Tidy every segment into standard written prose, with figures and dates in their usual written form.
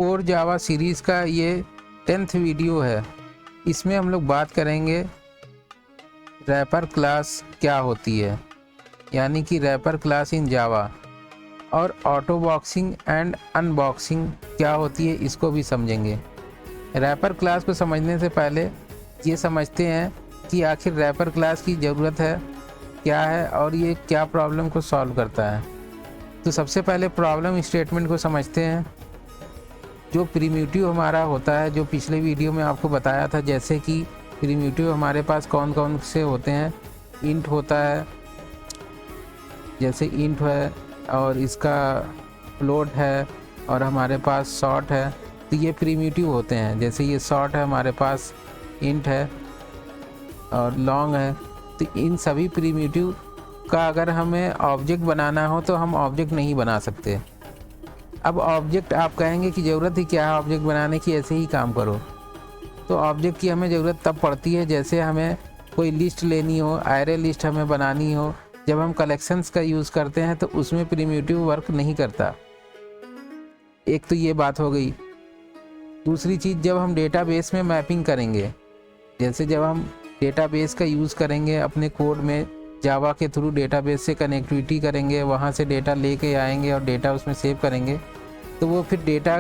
Core Java series का ये 10th video है। इसमें हम लोग बात करेंगे रैपर क्लास क्या होती है, यानी कि रैपर क्लास इन जावा, और ऑटो बॉक्सिंग एंड अनबॉक्सिंग क्या होती है इसको भी समझेंगे। रैपर क्लास को समझने से पहले ये समझते हैं कि आखिर रैपर क्लास की ज़रूरत है क्या है और ये क्या प्रॉब्लम को सॉल्व करता है। तो सबसे पहले प्रॉब्लम स्टेटमेंट को समझते हैं। जो प्रिमिटिव हमारा होता है, जो पिछले वीडियो में आपको बताया था, जैसे कि प्रिमिटिव हमारे पास कौन कौन से होते हैं। इंट होता है, जैसे इंट है, और इसका फ्लोट है, और हमारे पास शॉर्ट है। तो ये प्रिमिटिव होते हैं। जैसे ये शॉर्ट है, हमारे पास इंट है और लॉन्ग है। तो इन सभी प्रिमिटिव का अगर हमें ऑब्जेक्ट बनाना हो तो हम ऑब्जेक्ट नहीं बना सकते। अब ऑब्जेक्ट आप कहेंगे कि ज़रूरत ही क्या है ऑब्जेक्ट बनाने की, ऐसे ही काम करो। तो ऑब्जेक्ट की हमें ज़रूरत तब पड़ती है जैसे हमें कोई लिस्ट लेनी हो, एरे लिस्ट हमें बनानी हो। जब हम कलेक्शंस का यूज़ करते हैं तो उसमें प्रिमिटिव वर्क नहीं करता। एक तो ये बात हो गई। दूसरी चीज़, जब हम डेटाबेस में मैपिंग करेंगे, जैसे जब हम डेटाबेस का यूज़ करेंगे अपने कोड में, जावा के थ्रू डेटाबेस से कनेक्टिविटी करेंगे, वहाँ से डेटा लेके आएंगे और डेटा उसमें सेव करेंगे, तो वो फिर डेटा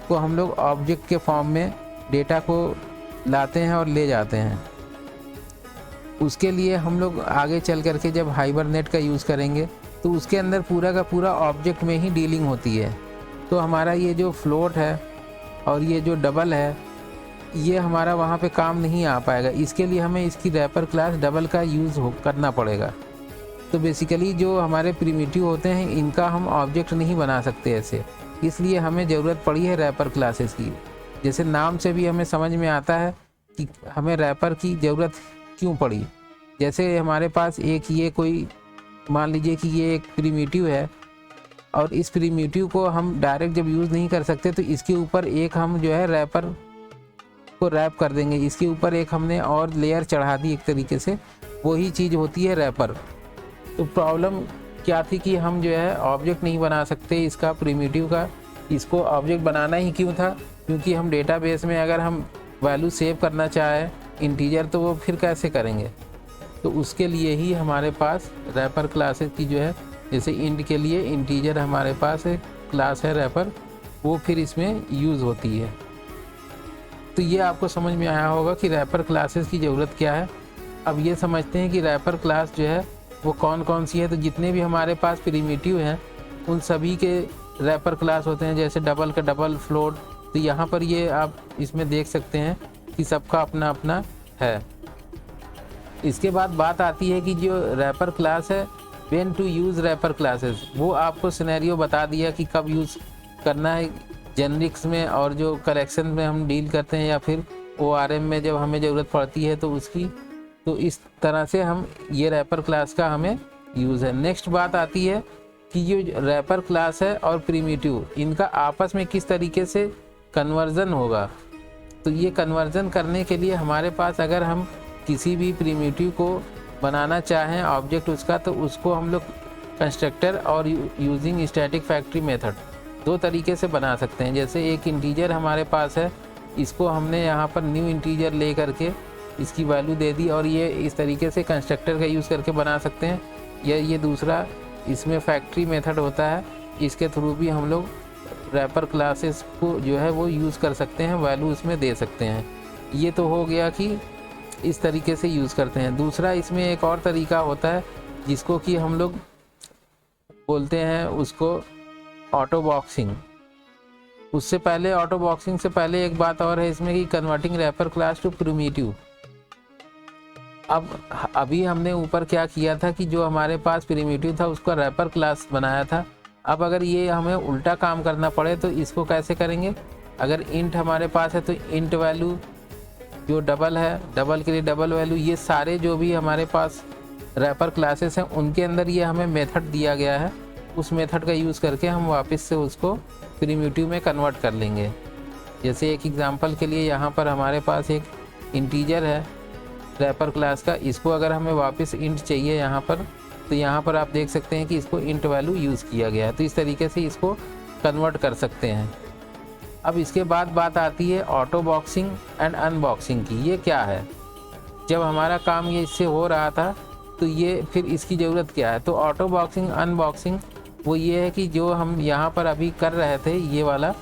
को हम लोग ऑब्जेक्ट के फॉर्म में डेटा को लाते हैं और ले जाते हैं। उसके लिए हम लोग आगे चल करके जब हाइबरनेट का यूज़ करेंगे तो उसके अंदर पूरा का पूरा ऑब्जेक्ट में ही डीलिंग होती है। तो हमारा ये जो फ्लोट है और ये जो डबल है, ये हमारा वहाँ पे काम नहीं आ पाएगा। इसके लिए हमें इसकी रैपर क्लास डबल का यूज़ करना पड़ेगा। तो बेसिकली जो हमारे प्रिमिटिव होते हैं इनका हम ऑब्जेक्ट नहीं बना सकते ऐसे, इसलिए हमें ज़रूरत पड़ी है रैपर क्लासेस की। जैसे नाम से भी हमें समझ में आता है कि हमें रैपर की ज़रूरत क्यों पड़ी। जैसे हमारे पास एक ये कोई, मान लीजिए कि ये एक प्रिमिटिव है और इस प्रिमिटिव को हम डायरेक्ट जब यूज़ नहीं कर सकते तो इसके ऊपर एक हम जो है रैपर को रैप कर देंगे। इसके ऊपर एक हमने और लेयर चढ़ा दी एक तरीके से, वही चीज़ होती है रैपर। तो प्रॉब्लम क्या थी कि हम जो है ऑब्जेक्ट नहीं बना सकते इसका, प्रिमिटिव का। इसको ऑब्जेक्ट बनाना ही क्यों था, क्योंकि हम डेटाबेस में अगर हम वैल्यू सेव करना चाहें इंटीजर, तो वो फिर कैसे करेंगे। तो उसके लिए ही हमारे पास रैपर क्लासेस की जो है, जैसे इंट के लिए इंटीजर हमारे पास एक क्लास है रैपर, वो फिर इसमें यूज़ होती है। तो ये आपको समझ में आया होगा कि रैपर क्लासेस की ज़रूरत क्या है। अब ये समझते हैं कि रैपर क्लास जो है वो कौन कौन सी है। तो जितने भी हमारे पास प्रिमिटिव हैं उन सभी के रैपर क्लास होते हैं, जैसे डबल का डबल, फ्लोट। तो यहाँ पर ये आप इसमें देख सकते हैं कि सबका अपना अपना है। इसके बाद बात आती है कि जो रैपर क्लास है, when to use wrapper classes, वो आपको सिनेरियो बता दिया कि कब यूज़ करना है जेनरिक्स में, और जो कलेक्शन में हम डील करते हैं, या फिर ORM में जब हमें ज़रूरत पड़ती है तो उसकी। तो इस तरह से हम ये रैपर क्लास का हमें यूज़ है। नेक्स्ट बात आती है कि जो रैपर क्लास है और प्रिमिटिव, इनका आपस में किस तरीके से कन्वर्जन होगा। तो ये कन्वर्जन करने के लिए हमारे पास, अगर हम किसी भी प्रिमिटिव को बनाना चाहें ऑब्जेक्ट उसका, तो उसको हम लोग कंस्ट्रक्टर और यूजिंग स्टैटिक फैक्ट्री मेथड दो तरीके से बना सकते हैं। जैसे एक इंटीजर हमारे पास है, इसको हमने यहाँ पर न्यू इंटीजर ले करके इसकी वैल्यू दे दी, और ये इस तरीके से कंस्ट्रक्टर का यूज़ करके बना सकते हैं। या ये दूसरा, इसमें फैक्ट्री मेथड होता है, इसके थ्रू भी हम लोग रैपर क्लासेस को जो है वो यूज़ कर सकते हैं, वैल्यू उसमें दे सकते हैं। ये तो हो गया कि इस तरीके से यूज़ करते हैं। दूसरा, इसमें एक और तरीका होता है जिसको कि हम लोग बोलते हैं उसको ऑटो बॉक्सिंग। उससे पहले, ऑटो बॉक्सिंग से पहले एक बात और है इसमें कि converting wrapper class to primitive. अब अभी हमने ऊपर क्या किया था कि जो हमारे पास प्रिमिटिव था उसका रैपर क्लास बनाया था। अब अगर ये हमें उल्टा काम करना पड़े तो इसको कैसे करेंगे। अगर इंट हमारे पास है तो इंट वैल्यू, जो डबल है डबल के लिए डबल वैल्यू, ये सारे जो भी हमारे पास रैपर क्लासेस हैं उनके अंदर ये हमें मेथड दिया गया है। उस मेथड का यूज़ करके हम वापस से उसको प्रिमिटिव में कन्वर्ट कर लेंगे। जैसे एक एग्जांपल के लिए, यहाँ पर हमारे पास एक इंटीजर है रैपर क्लास का, इसको अगर हमें वापस इंट चाहिए यहाँ पर, तो यहाँ पर आप देख सकते हैं कि इसको इंट वैल्यू यूज़ किया गया है। तो इस तरीके से इसको कन्वर्ट कर सकते हैं। अब इसके बाद बात आती है ऑटो बॉक्सिंग एंड अनबॉक्सिंग की। ये क्या है? जब हमारा काम ये इससे हो रहा था तो ये फिर इसकी ज़रूरत क्या है? तो ऑटो बॉक्सिंग अनबॉक्सिंग वो ये है कि जो हम यहाँ पर अभी कर रहे थे ये वाला,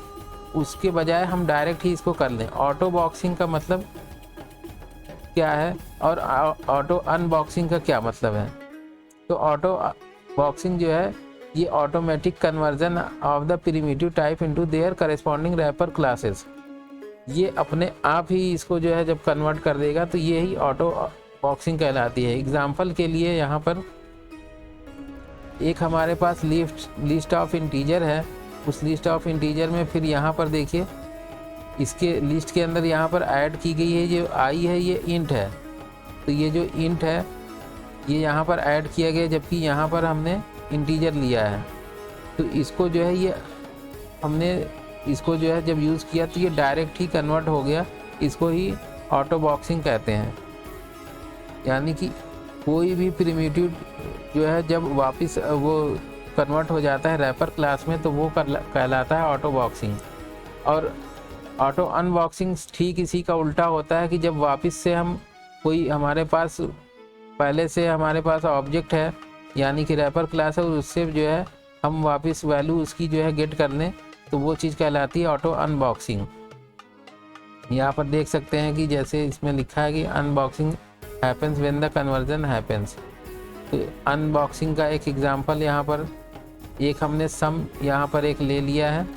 उसके बजाय हम डायरेक्ट ही इसको कर लें। ऑटो बॉक्सिंग का मतलब क्या है और ऑटो अनबॉक्सिंग का क्या मतलब है? तो ऑटो बॉक्सिंग जो है ये automatic conversion of the primitive type into their corresponding wrapper classes. ये अपने आप ही इसको जो है जब कन्वर्ट कर देगा तो ये ही ऑटो बॉक्सिंग कहलाती है। एग्जाम्पल के लिए यहाँ पर एक हमारे पास लिस्ट ऑफ इंटीजर है। उस लिस्ट ऑफ इंटीजर में फिर यहाँ पर देखिए इसके लिस्ट के अंदर यहाँ पर ऐड की गई है जो आई है ये इंट है। तो ये जो इंट है ये यहाँ पर ऐड किया गया, जबकि यहाँ पर हमने इंटीजर लिया है। तो इसको जो है ये हमने इसको जो है जब यूज़ किया तो ये डायरेक्ट ही कन्वर्ट हो गया। इसको ही ऑटो बॉक्सिंग कहते हैं। यानी कि कोई भी प्रिमिटिव जो है जब वापस वो कन्वर्ट हो जाता है रैपर क्लास में तो वो कहलाता है ऑटो बॉक्सिंग। और ऑटो अनबॉक्सिंग ठीक इसी का उल्टा होता है कि जब वापस से हम कोई हमारे पास पहले से हमारे पास ऑब्जेक्ट है यानी कि रैपर क्लास है और उससे जो है हम वापस वैल्यू उसकी जो है गेट कर लें तो वो चीज़ कहलाती है ऑटो अनबॉक्सिंग। यहाँ पर देख सकते हैं कि जैसे इसमें लिखा है कि unboxing happens when the conversion happens. तो अनबॉक्सिंग का एक एग्जांपल यहाँ पर एक हमने सम यहाँ पर एक ले लिया है।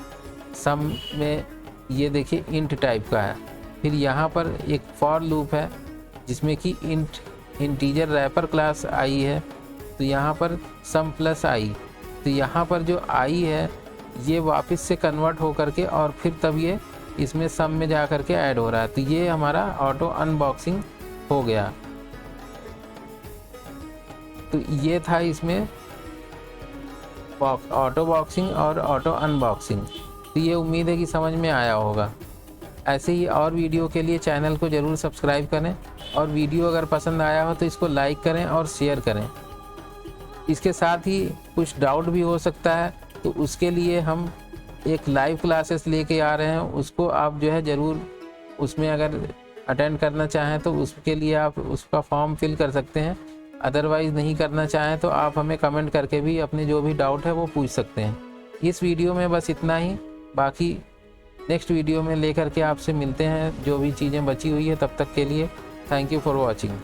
सम में ये देखिए इंट टाइप का है। फिर यहाँ पर एक फॉर लूप है जिसमें कि इंटीजर रैपर क्लास आई है। तो यहाँ पर सम प्लस आई, तो यहाँ पर जो आई है ये वापस से कन्वर्ट हो करके और फिर तब ये इसमें सम में जा करके ऐड हो रहा है। तो ये हमारा ऑटो अनबॉक्सिंग हो गया। तो ये था इसमें ऑटो बॉक्सिंग और ऑटो अनबॉक्सिंग। तो ये उम्मीद है कि समझ में आया होगा। ऐसे ही और वीडियो के लिए चैनल को ज़रूर सब्सक्राइब करें और वीडियो अगर पसंद आया हो तो इसको लाइक करें और शेयर करें। इसके साथ ही कुछ डाउट भी हो सकता है तो उसके लिए हम एक लाइव क्लासेस लेके आ रहे हैं, उसको आप जो है ज़रूर उसमें अगर अटेंड करना चाहें तो उसके लिए आप उसका फॉर्म फिल कर सकते हैं। अदरवाइज़ नहीं करना चाहें तो आप हमें कमेंट करके भी अपने जो भी डाउट है वो पूछ सकते हैं। इस वीडियो में बस इतना ही, बाकी नेक्स्ट वीडियो में लेकर के आपसे मिलते हैं जो भी चीज़ें बची हुई है। तब तक के लिए थैंक यू फॉर वॉचिंग।